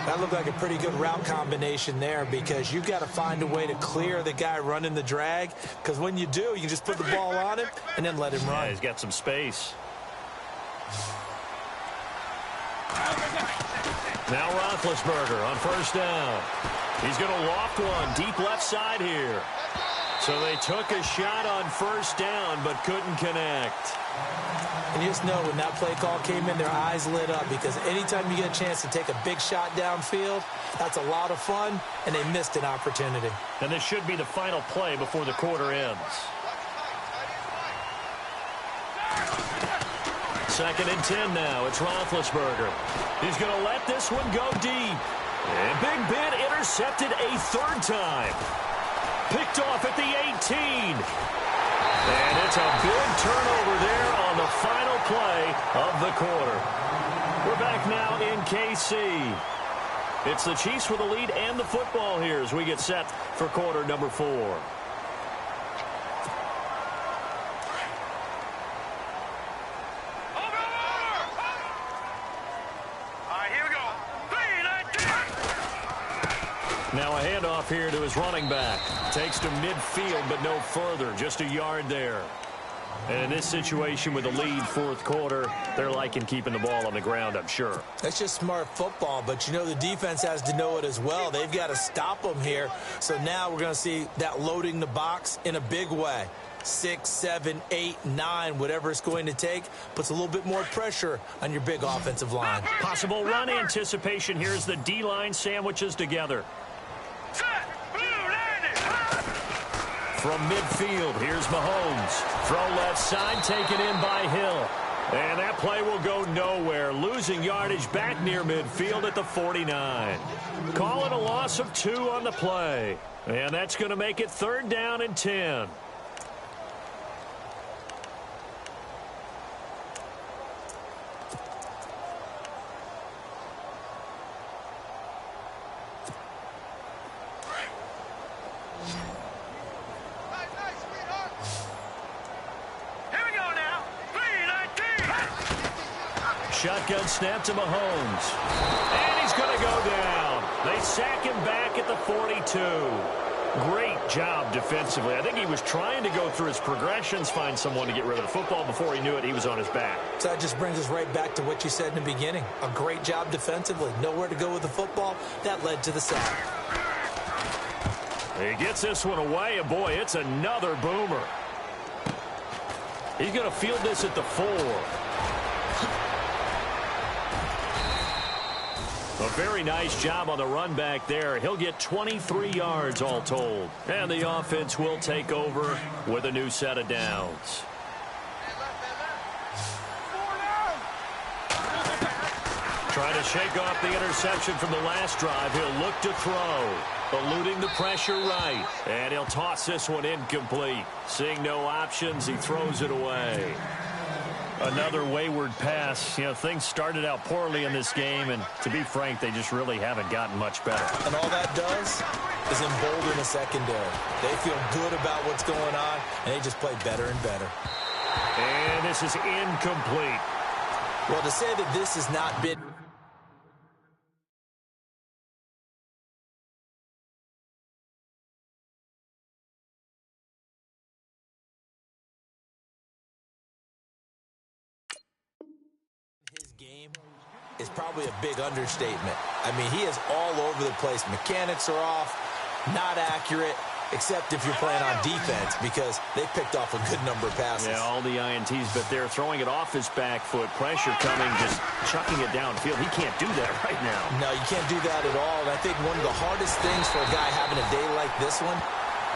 That looked like a pretty good route combination there, because you've got to find a way to clear the guy running the drag, because when you do, you can just put the ball on him and then let him run. Yeah, he's got some space. Now Roethlisberger on first down. He's going to loft one deep left side here. So they took a shot on first down, but couldn't connect. And you just know when that play call came in, their eyes lit up, because anytime you get a chance to take a big shot downfield, that's a lot of fun, and they missed an opportunity. And this should be the final play before the quarter ends. 2nd and 10 now. It's Roethlisberger. He's going to let this one go deep. And Big Ben intercepted a 3rd time. Picked off at the 18. And it's a big turnover there on the final play of the quarter. We're back now in KC. It's the Chiefs with the lead and the football here as we get set for quarter number 4. Over. All right, here we go. 3-19. Now a handoff here to his running back. Takes to midfield, but no further. Just a yard there. And in this situation with the lead, fourth quarter, they're liking keeping the ball on the ground, I'm sure. That's just smart football, but you know the defense has to know it as well. They've got to stop them here. So now we're going to see that loading the box in a big way. 6, 7, 8, 9, whatever it's going to take, puts a little bit more pressure on your big offensive line. Possible run anticipation here as the D-line sandwiches together. From midfield, here's Mahomes. Throw left side, taken in by Hill. And that play will go nowhere. Losing yardage back near midfield at the 49. Call it a loss of 2 on the play. And that's going to make it 3rd down and 10. Shotgun snap to Mahomes. And he's going to go down. They sack him back at the 42. Great job defensively. I think he was trying to go through his progressions, find someone to get rid of the football. Before he knew it, he was on his back. So that just brings us right back to what you said in the beginning. A great job defensively. Nowhere to go with the football. That led to the sack. He gets this one away, and boy, it's another boomer. He's going to field this at the 4. A very nice job on the run back there. He'll get 23 yards all told. And the offense will take over with a new set of downs. Trying to shake off the interception from the last drive. He'll look to throw. Eluding the pressure right. And he'll toss this one incomplete. Seeing no options, he throws it away. Another wayward pass. You know, things started out poorly in this game, and to be frank, they just really haven't gotten much better. And all that does is embolden the secondary. They feel good about what's going on, and they just play better and better. And this is incomplete. Well, to say that this has not been... his game is probably a big understatement. I mean, he is all over the place. Mechanics are off, not accurate, except if you're playing on defense, because they picked off a good number of passes. Yeah, all the INTs, but they're throwing it off his back foot. Pressure coming, just chucking it downfield. He can't do that right now. No, you can't do that at all. And I think one of the hardest things for a guy having a day like this one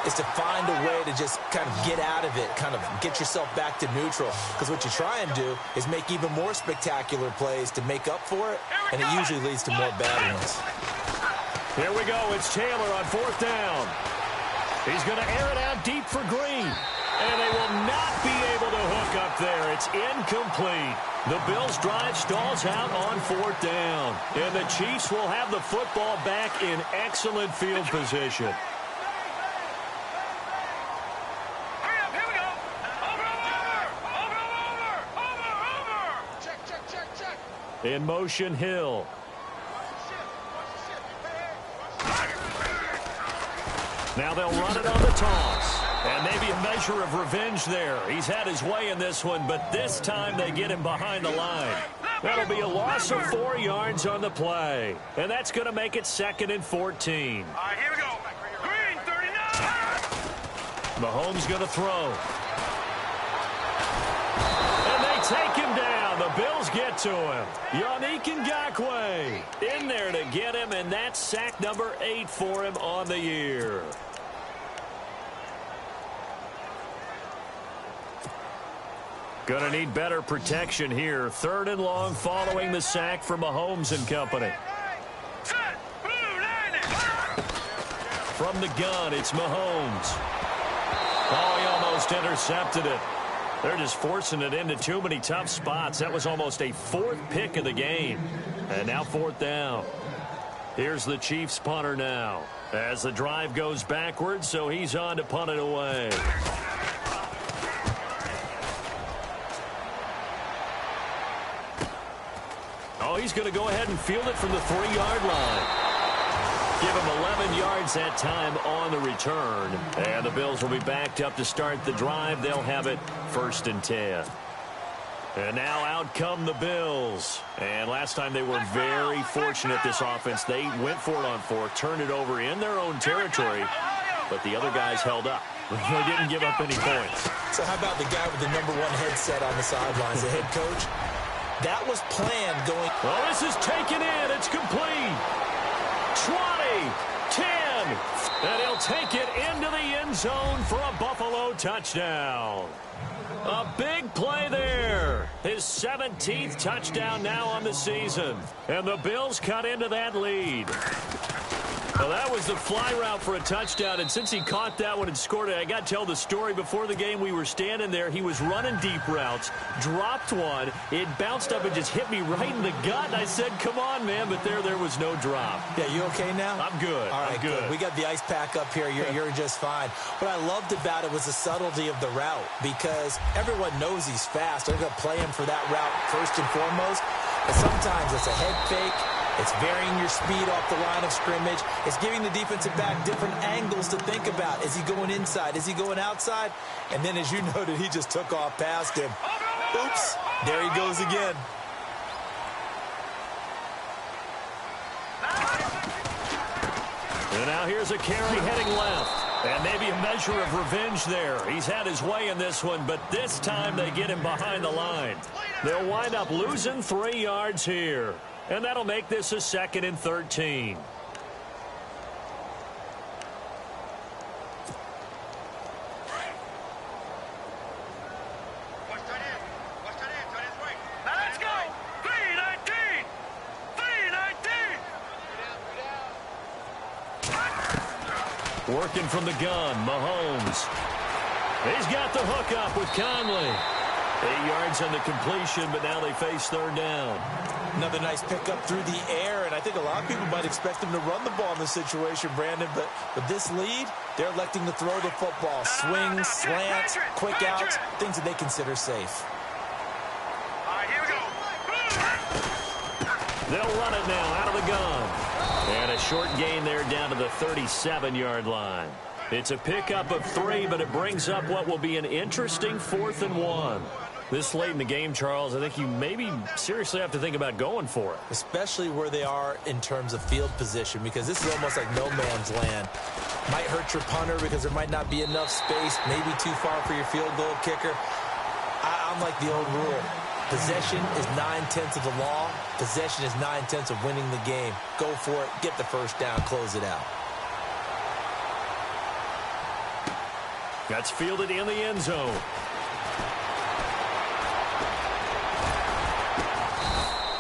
is to find a way to just kind of get out of it, kind of get yourself back to neutral. Because what you try and do is make even more spectacular plays to make up for it, and it usually leads to more bad ones. Here we go. It's Taylor on 4th down. He's going to air it out deep for Green. And they will not be able to hook up there. It's incomplete. The Bills' drive stalls out on 4th down. And the Chiefs will have the football back in excellent field position. In motion, Hill. Now they'll run it on the toss. And maybe a measure of revenge there. He's had his way in this one, but this time they get him behind the line. That'll be a loss of 4 yards on the play. And that's going to make it 2nd and 14. All right, here we go. Green, 39. Mahomes going to throw. And they take him down. The Bills get to him. Yannick Ngakoue in there to get him, and that's sack number 8 for him on the year. Going to need better protection here. 3rd and long following the sack from Mahomes and company. From the gun, it's Mahomes. Oh, he almost intercepted it. They're just forcing it into too many tough spots. That was almost a 4th pick of the game. And now 4th down. Here's the Chiefs punter now. As the drive goes backwards, so he's on to punt it away. Oh, he's going to go ahead and field it from the 3-yard line. Give him 11 yards that time on the return. And the Bills will be backed up to start the drive. They'll have it 1st and 10. And now out come the Bills. And last time they were very fortunate, this offense. They went for it on 4th, turned it over in their own territory, but the other guys held up. They didn't give up any points. So how about the guy with the number 1 headset on the sidelines, the head coach? That was planned going... Oh, this is taken in. It's complete. 20, 10, and he'll take it into the end zone for a Buffalo touchdown. A big play there. His 17th touchdown now on the season. And the Bills cut into that lead. Well, that was the fly route for a touchdown, and since he caught that one and scored it, I got to tell the story. Before the game, we were standing there. He was running deep routes, dropped one. It bounced up and just hit me right in the gut, and I said, come on, man, but there was no drop. Yeah, you okay now? I'm good. All right, I'm good. We got the ice pack up here. You're just fine. What I loved about it was the subtlety of the route, because everyone knows he's fast. They're going to play him for that route first and foremost, but sometimes it's a head fake, It's varying your speed off the line of scrimmage. It's giving the defensive back different angles to think about. Is he going inside? Is he going outside? And then, as you noted, he just took off past him. Oops, there he goes again. And now here's a carry heading left. And maybe a measure of revenge there. He's had his way in this one, but this time they get him behind the line. They'll wind up losing 3 yards here. And that'll make this a 2nd and 13. Let's go! 3-19! 3-19! Working from the gun, Mahomes. He's got the hook up with Conley. 8 yards on the completion, but now they face 3rd down. Another nice pickup through the air, and I think a lot of people might expect him to run the ball in this situation, Brandon, but with this lead, they're electing to throw the football. Swings, slants, quick outs, things that they consider safe. All right, here we go. They'll run it now out of the gun. And a short gain there down to the 37-yard line. It's a pickup of 3, but it brings up what will be an interesting 4th and 1. This late in the game, Charles, I think you maybe seriously have to think about going for it. Especially where they are in terms of field position, because this is almost like no man's land. Might hurt your punter because there might not be enough space, maybe too far for your field goal kicker. I'm like the old rule. Possession is 9/10 of the law. Possession is 9/10 of winning the game. Go for it, get the first down, close it out. That's fielded in the end zone.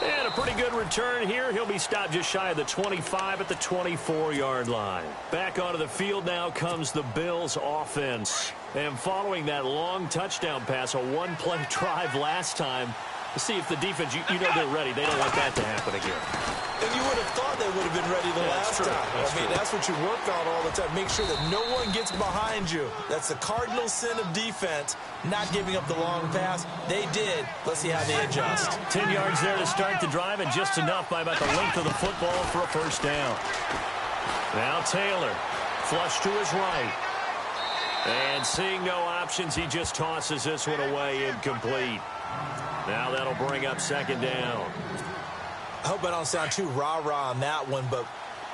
And a pretty good return here. He'll be stopped just shy of the 25 at the 24-yard line. Back onto the field now comes the Bills offense. And following that long touchdown pass, a one-play drive last time, to see if the defense, you know they're ready. They don't want that to happen again. And you would have thought they would have been ready the last time. That's what you work on all the time. Make sure that no one gets behind you. That's the cardinal sin of defense, not giving up the long pass. They did. Let's see how they adjust. 10 yards there to start the drive, and just enough by about the length of the football for a first down. Now Taylor, flush to his right. And seeing no options, he just tosses this one away, incomplete. Now that'll bring up 2nd down. I hope I don't sound too rah-rah on that one, but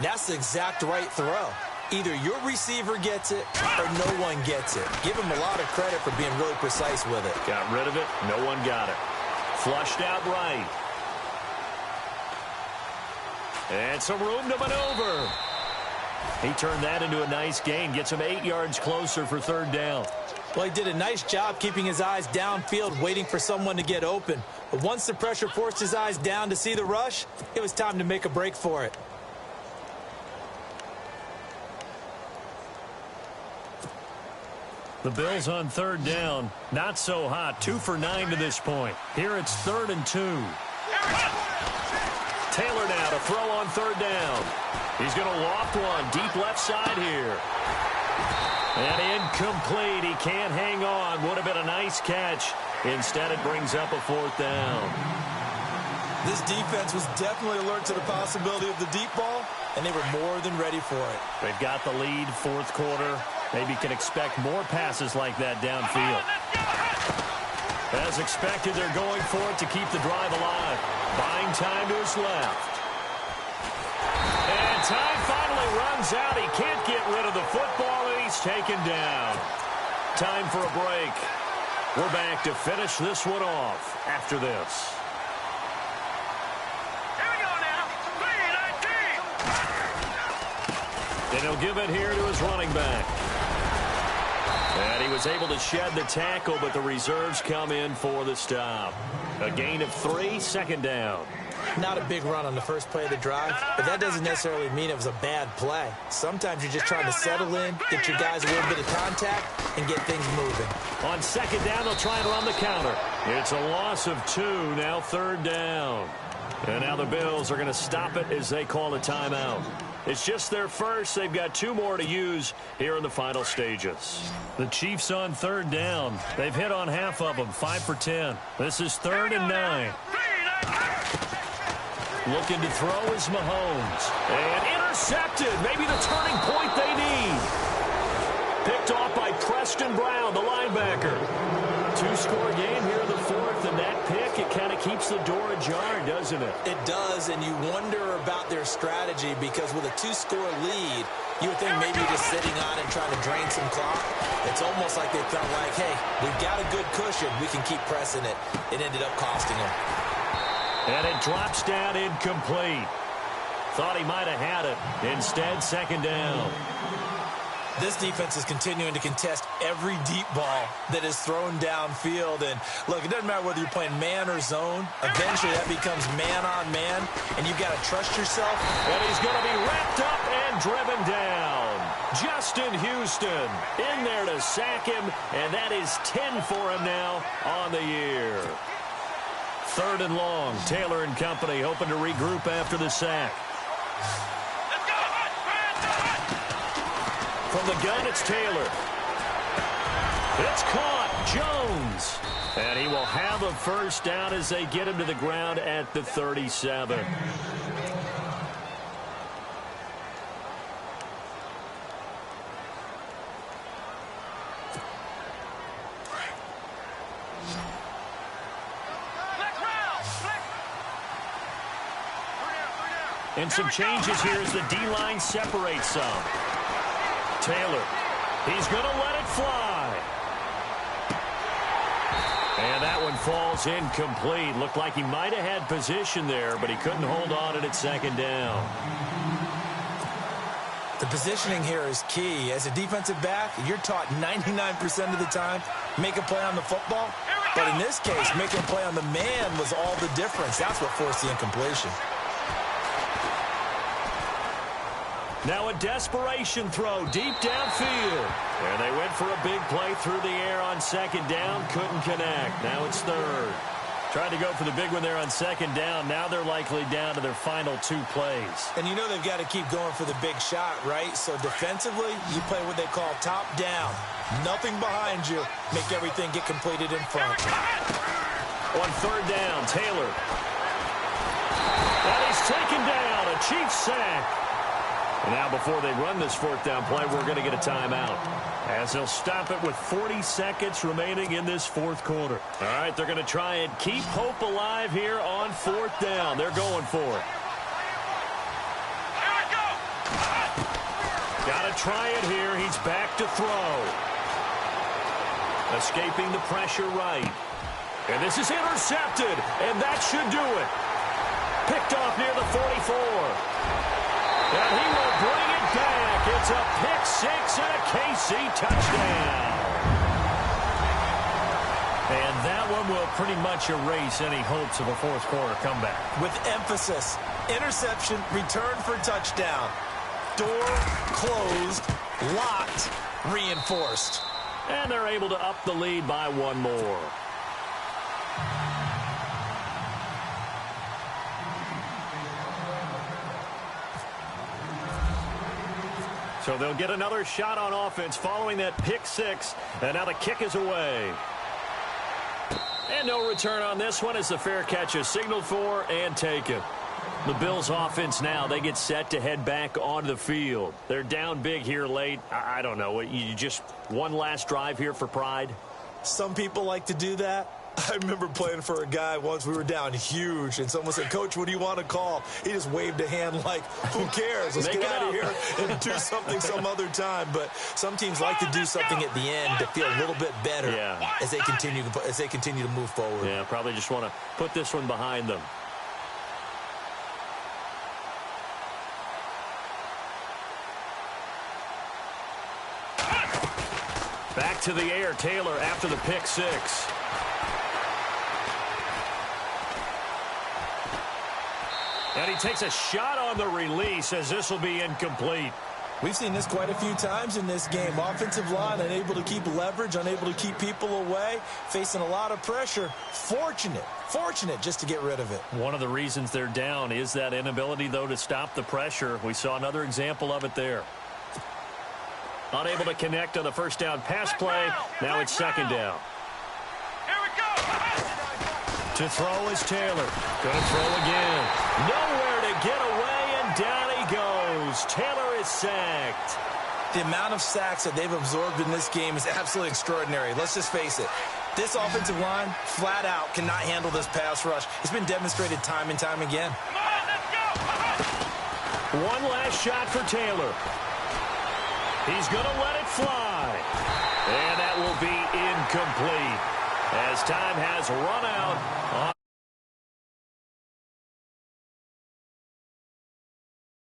that's the exact right throw. Either your receiver gets it or no one gets it. Give him a lot of credit for being really precise with it. Got rid of it. No one got it. Flushed out right. And some room to maneuver. He turned that into a nice gain. Gets him 8 yards closer for 3rd down. Well, he did a nice job keeping his eyes downfield, waiting for someone to get open. But once the pressure forced his eyes down to see the rush, it was time to make a break for it. The Bills on 3rd down. Not so hot. 2 for 9 to this point. Here it's 3rd and 2. Taylor now to throw on 3rd down. He's going to loft one deep left side here. And incomplete. He can't hang on. Would have been a nice catch. Instead, it brings up a 4th down. This defense was definitely alert to the possibility of the deep ball, and they were more than ready for it. They've got the lead, 4th quarter. Maybe can expect more passes like that downfield. As expected, they're going for it to keep the drive alive. Buying time to his left. And time finally runs out. He can't get rid of the football, and he's taken down. Time for a break. We're back to finish this one off after this. Here we go now. 3-19. And he'll give it here to his running back. And he was able to shed the tackle, but the reserves come in for the stop. A gain of 3, 2nd down. Not a big run on the first play of the drive, but that doesn't necessarily mean it was a bad play. Sometimes you're just trying to settle in, get your guys a little bit of contact, and get things moving. On 2nd down, they'll try and run the counter. It's a loss of 2, now 3rd down. And now the Bills are going to stop it as they call a timeout. It's just their first. They've got 2 more to use here in the final stages. The Chiefs on 3rd down. They've hit on half of them, 5 for 10. This is 3rd and 9. Looking to throw is Mahomes. And intercepted. Maybe the turning point they need. Picked off by Preston Brown, the linebacker. Two-score game here in the fourth, and that pick, it kind of keeps the door ajar, doesn't it? It does, and you wonder about their strategy because with a two-score lead, you would think maybe just sitting on and trying to drain some clock. It's almost like they felt like, hey, we've got a good cushion. We can keep pressing it. It ended up costing them. And it drops down incomplete. Thought he might have had it. Instead, second down. This defense is continuing to contest every deep ball that is thrown downfield. And, look, it doesn't matter whether you're playing man or zone. Eventually, that becomes man-on-man, and you've got to trust yourself. And he's going to be wrapped up and driven down. Justin Houston in there to sack him, and that is 10 for him now on the year. Third and long. Taylor and company hoping to regroup after the sack. From the gun, it's Taylor. It's caught. Jones. And he will have a first down as they get him to the ground at the 37. And some changes here as the D-line separates some. Taylor, he's going to let it fly. And that one falls incomplete. Looked like he might have had position there, but he couldn't hold on at second down. The positioning here is key. As a defensive back, you're taught 99% of the time, make a play on the football. But in this case, making a play on the man was all the difference. That's what forced the incompletion. Now a desperation throw deep downfield. And they went for a big play through the air on second down. Couldn't connect. Now it's third. Tried to go for the big one there on second down. Now they're likely down to their final two plays. And you know they've got to keep going for the big shot, right? So defensively, you play what they call top down. Nothing behind you. Make everything get completed in front. On third down, Taylor. And he's taken down. A Chiefs sack. And now before they run this fourth down play, we're going to get a timeout. As they'll stop it with 40 seconds remaining in this fourth quarter. All right, they're going to try and keep hope alive here on fourth down. They're going for it. Here we go. Got to try it here. He's back to throw. Escaping the pressure right. And this is intercepted. And that should do it. Picked off near the 44. And he will bring it back. It's a pick six and a KC touchdown. And that one will pretty much erase any hopes of a fourth quarter comeback. With emphasis, interception, return for touchdown. Door closed, locked, reinforced. And they're able to up the lead by one more. So they'll get another shot on offense following that pick six. And now the kick is away. And no return on this one as the fair catch is signaled for and taken. The Bills offense now, they get set to head back onto the field. They're down big here late. I don't know. You just one last drive here for pride? Some people like to do that. I remember playing for a guy once. We were down huge, and someone said, "Coach, what do you want to call?" He just waved a hand like, who cares? Let's get out of here and do something some other time. But some teams like to do something at the end to feel a little bit better as they continue to move forward. Yeah, probably just want to put this one behind them. Back to the air, Taylor after the pick six. And he takes a shot on the release as this will be incomplete. We've seen this quite a few times in this game. Offensive line unable to keep leverage, unable to keep people away, facing a lot of pressure. Fortunate just to get rid of it. One of the reasons they're down is that inability, though, to stop the pressure. We saw another example of it there. Unable to connect on the first down pass play. Now it's second down. Here we go. To throw is Taylor. Gonna throw again. Nowhere to get away, and down he goes. Taylor is sacked. The amount of sacks that they've absorbed in this game is absolutely extraordinary. Let's just face it. This offensive line, flat out, cannot handle this pass rush. It's been demonstrated time and time again. Come on, let's go. One last shot for Taylor. He's going to let it fly. And that will be incomplete as time has run out.